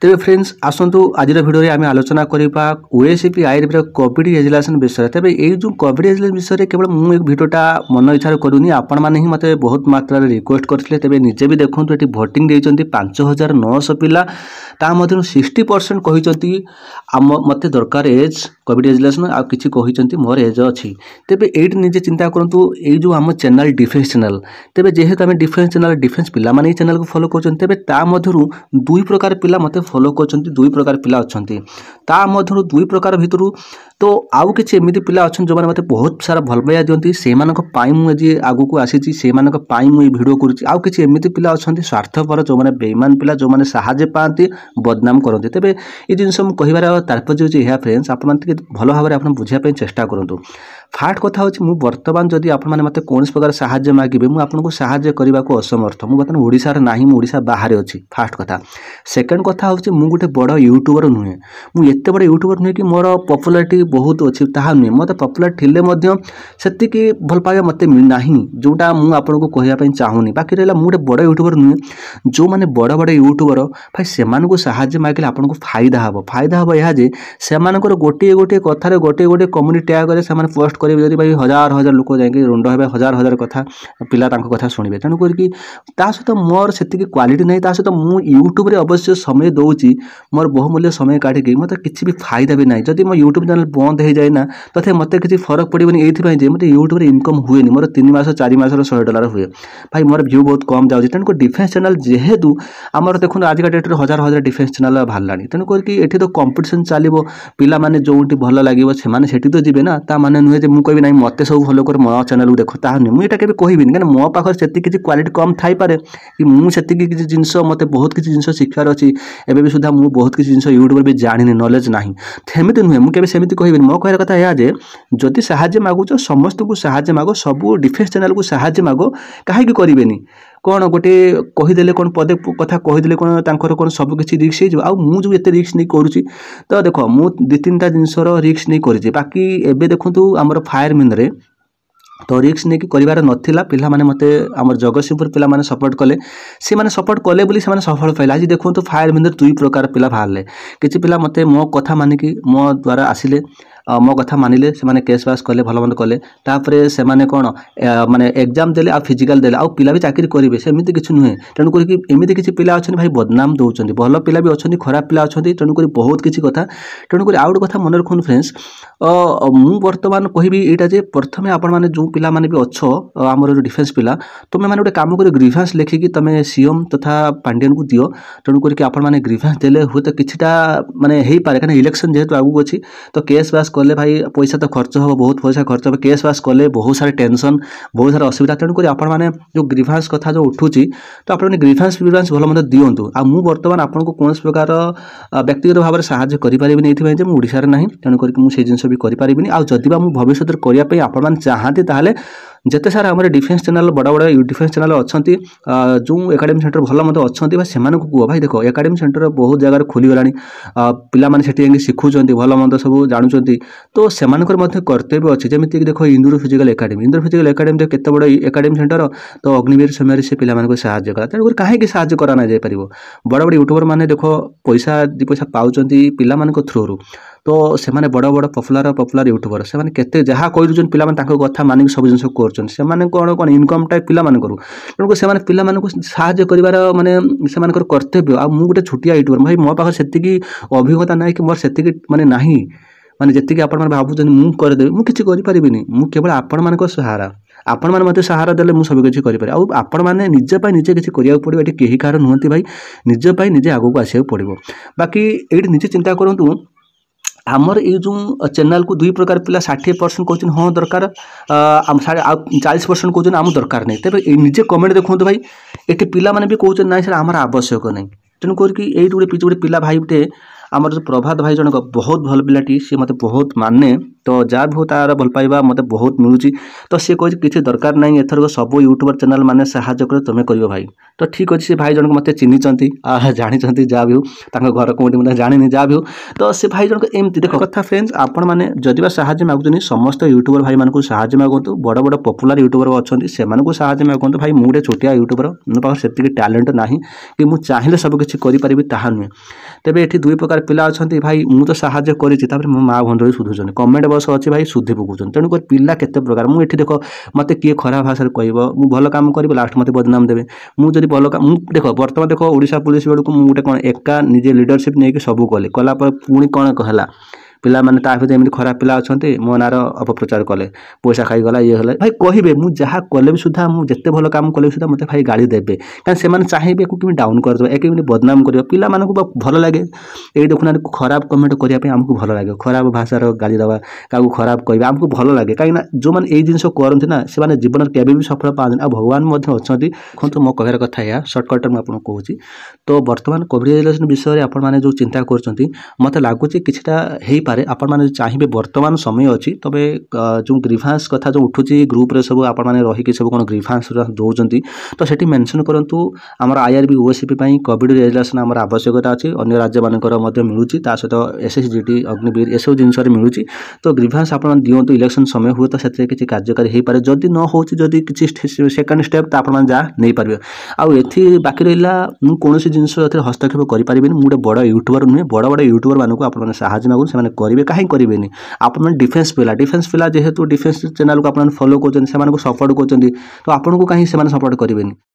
तेरे फ्रेंड्स आसतु आज भिडियो आम आलोचना करवा ओएसपी आईआरबी कोविड रेजुलेशन विषय तेज ये जो कोविड रेजुलेशन विषय केवल मुझे भिडियोटा मन इच्छा करूनी आपण मैंने ही मत बहुत मात्रा रिक्वेस्ट करते तेज निजे भी देखूँ ये भोटिंग देती 5900 पिला ता 60% कहते मत दरकार एज कोविड रेजुलेशन आ किसी कहते मोर एज अच्छी तेज ये निजे चिंता करूँ ये जो आम चैनल डिफेन्स चैनल तेज जेहेतु आम डिफेन्स चैनल डिफेन्स पिला माने चैनल को फॉलो कर दुई प्रकार पिला मत फॉलो कर दुई प्रकार पिला अच्छा ता मध्यरु दुई प्रकार भितर तो आउ कि एमती पिला अच्छा जो मैंने बहुत सारा भल पाइबा दिखती से मुझे आग को आसी से मुझे भिडियो करुँच एमती पिला अच्छा स्वार्थपर जो मैंने बेईमान पिला जो मैंने साहाଯ୍य पाती बदनाम करते तेज ये जिनस मुझे कह तात्पर्य होची यह फ्रेंड्स आप भल भाव में बुझापी चेष्टा करूँ फास्ट कथा हूँ मुझे बर्तमान जदि आपने मत कौन प्रकार साहाଯ୍य मागे मुझे आपको साहाଯ୍य करने को असमर्थ मुझे बर्तमान ओडिशार ना ओडिशा बाहर अच्छी फास्ट कथा सेकेंड कथा हूँ मुझे गोटे बड़ यूट्यूबर नुहे मुझे एत बड़ यूट्यूबर नुहे कि मोर पपुलारिटी बहुत अच्छी ताहा नुहे मत पपुलार थिले से भल पाइबा मत ना जोटा मुझे आपको कहवाई चाहूनी बाकी रहा मुझे बड़ यूट्यूबर नुहे जो मैंने बड़ बड़ यूट्यूबर भाई से साहाଯ୍य मागे आपको फायदा हम यह से गोटे गोटे कथार गोटे गोटे कम्युनिटी टैग से पोस्ट करेंगे भाई हजार हजार लोक जाए रुंड हे हजार हजार कथा पिला कथा शुणे तेणुक सहित मोर से क्वालिटी नहीं सहित मुझे यूट्यूब अवश्य समय दूसरी मोर बहुमूल्य समय काटिकी मत किसी भी फायदा भी ना जब मो यूट्यूब चैनल बंद हो जाए ना तथे मत किसी फरक पड़ोनी ये मत यूट्यूब इनकम हुए मोर 3 मास 4 मासर $100 हुए भाई मोर व्यू बहुत कम जाऊँगी तेणुक डिफेन्स चैनल जेहेतु आमर देखो आज का डेट्रे हजार हजार डिफेन्स चैनल बाहर तेणुक ये तो कंपिटिशन चलो पिला माने जो भल लगे से तो जी ना ता माने नुहे मुझे कहबी ना मत सब फॉलो कर मो चैनल को देख ता मुझे कभी कहबी क्या मो पाखे से किसी क्वालिटी कम थाई पारे कि मुझे किसी जिनस मत बहुत किसी जिन शिक्षार अच्छी एवं भी सुधा मुझे बहुत किसी जिन यूट्यूब भी जानी नॉलेज ना सेमती नुहे मुझे सेमती कहबी मो कह कथा यह जदि साहाଯ୍य मागुच समस्त को साहाଯ୍य माग सब डिफेन्स चैनल को साहाଯ୍य माग कहीं करेनि कौन गोटे कहीदे कौन पदे कथा कहीदे कौन तांकर कौन सब किसी रिक्स हो मुझे जो एत रिक्स नहीं करुँची तो देख मुझे 2-3टा जिनसर रिक्स नहीं करी बाकी एबे देखु आमर फायरमैन रे तो रिक्स नहीं कर नाला पिला माने मते आमर जगतसिंहपुर पिला माने सपोर्ट कले से माने सपोर्ट कले बोली से माने सफल पाइले आज देखो तो फायरमैन दुई प्रकार पिला बाहर किसी पिला मते मो कथा मानिकी मो द्वारा आसिले मो कथा मानिले से माने केस बास कले भल मंद कले तापरे से माने कौन माने एग्जाम देले आ फिजिकल देले आ पिला भी चाकरी करेंगे सेमती किसी नुहे तेणुक एमती किसी पिला अच्छा भाई बदनाम दौरान भल पिला भी अच्छा खराब पिला अच्छा तेणुक बहुत किसी कथा तेणुक आउ गोटे कथा मन रखुन फ्रेंड्स मु बर्तमान कहबी यहाँ प्रथम आपण मैंने जो पिला माने भी अच्छ आमर जो डिफेन्स पिला तुम्हें मैंने गोटे काम कर ग्रीभांस लिखिकी तुम सीएम तथा पांडियन को दियो तेणुक आपण मैंने ग्रीभांस देले हुए तो किछिटा माने हेई पारे कहीं इलेक्शन जेहेतु आगू अच्छी तो केस बास कले भाई पैसा तो खर्च हम बहुत पैसा खर्च हम केस बास कले बहुत सारे टेंशन बहुत सारा असुविधा तेणुक आपण मैंने जो ग्रीभांस कथा जो उठूची तो आप ग्रीभांस भल मत दिंतु आ मु बर्तमान आपको कौन प्रकार व्यक्तिगत भाव में साहाଯ୍य करें ओडिशार ना तेणुक मुझे जिन भी करें आ जदि भविष्य में करने आपण चाहते ताहले जिते सारा आम डिफेन्स चैनल बड़ बड़ डिफेन्स चैनल अच्छा जो एकाडेमी सेंटर भल मत अच्छा से कह भाई देख एकाडेमी सेंटर बहुत जगह खोलीगला पिला माने सेठी शिखुं भल मंद सब जानुंट तो से कर्तव्य अच्छी जमीक देख इंदुर फिजिकल एकाडेमी केते बड़ एकाडेमी सेंटर तो अग्निवीर समय से पिला साहाଯ୍य करा तेणुक कहीं साहाଯ୍य कराना जापर बड़ बड़ यूट्यूबर मैंने देख पैसा 2 पैसा पाँच पिला थ्रू तो से बड़ बड़ पपुलार यूट्यूबर से केते जहाँ कही पिला कथा मानिक सब जिन कर कौन कौन इनकम टाइप पिला तेणुक से पिला साहाଯ୍य कर माने से कर्तव्य आ मु गोटे छोटिया यूट्यूबर भाई मो पाखे से अभिज्ञता ना कि मोर से माने नाही माने जी आप भावुँ मुझे करदेवी मुझे किसी करें मुझे केवल आपण मान सहारा आपण मैंने मत सहारा देले मुझे सब किसी करें आउ आपण मैंने निजे निजे किसी करा पड़ो ये कहीं कार नुहति भाई निजे निजे आगू आसो पड़ो बाकी ये निजे चिंता करूँ आमर ये जो चैनल को 2 प्रकार पिला 60% कहते हाँ दरकार 40% कहते आम दरकार नहीं तेज निजे कमेंट देखो भाई ये पिला माने भी कहते ना सर आमर आवश्यक नहीं तेणुक ये गोटे पिला भाई गोटे आमर जो प्रभात भाई जनक बहुत भल पिलाटी सी मत बहुत माने तो जहाँ भी हो तार भल पाइबा मते बहुत मिलूची तो सी कह किसी दरकार नहीं एथरक सब यूट्यूबर चैनल मैंने साहाଯ୍य कर तुम कर भाई तो ठीक अच्छे भाई जनक मत चिन्ह जानी जहाँ भी हो घर कौटी मतलब जानी जहाँ भी हो तो से भाई जनक एमती देख कथा फ्रेंड्स आपण मैंने जदि साहाଯ୍य मागुनी समस्त यूट्यूबर भाई मानक साहाଯ୍य मागतु बड़ बड़ पपुलार यूट्यूबर अच्छा से साहाଯ୍य मागतु भाई मुझे छोटिया यूट्यूबर मो पास से टैलेंट ना कि मुझे चाहिए सबकि करें ताहा नुहे तेरे ये दुई प्रकार पिला अच्छा भाई मुझे तो साहाଯ୍य कर मो माँ भंडरी सुधुन कमेंट बस अच्छी भाई सुधि पकाउन तेणुक पिला केते प्रकार मुझे देख मत किए खराब भाषा कह मुझे भल काम कर लास्ट मत बदनाम देवे मुझे भल काम देख बर्तमान देख ओडिशा पुलिस बेड़ू मुझे गोटे कौन एका निजे लीडरशिप नहीं सब कले कलापर पुणी कौन कहला पिला माने ता भीतर एमती खराब पिला अच्छा मो नार अपप्रचार कले पैसा खाईगला ये है भाई कहे मुझे जहाँ कले भी सुधा मुझे जिते भल काम कले सुधा मत भाई गाड़ी देवे कहीं चाहिए कि डाउन करदे एक बदनाम कर पिला भल लगे ये देखुना खराब कमेंट करने आमको भल लगे खराब भाषार गाड़ी देवा क्या खराब कह आमको भल लगे कहीं जो मैंने ये जिन करते ना से जीवन के भी सफल पाते आ भगवान अच्छा देखो मो कहार कथा या सर्टकट में आपको कहूँ तो बर्तमान कोविड रेजुलेशन विषय में आपने जो चिंता कर मत लगुच किटा पारे आपण माने चाहिए वर्तमान समय अच्छी तबे जो ग्रीभांस कथा जो उठुची ग्रुप रे सब आपण माने रही कि सब कोन ग्रीभांस दौरान तो सेठी मेंशन करंतु हमर आईआरबी ओएसपी पई कोविड रेजुलेशन हमर आवश्यकता अछि अन्य राज्य मानकर मध्ये मिलुची ता सहित एसएसजीटी अग्निवीर एसो जिनस रे मिलुची तो ग्रीभांस आपण दियंतु इलेक्शन समय हुए तो सेते किछि कार्यकारी हे पारे जदी न होची जदी किछि सेकंड स्टेप ता आपण जा नै परबे आ एथि बाकी रहिला मु कोनोसी जिनस एथि हस्तक्षेप करि परिबिनी मु बड़ यूट्यूबर नुहे बड़ बड़ यूट्यूबर मानको आपण माने सहायता मागु से करेंगे कहीं करेंगे आप डिफेन्स पिला जेहेतु डिफेन्स चैनल को आप फॉलो कर सपोर्ट कर तो आपको कहीं सपोर्ट करेंगे।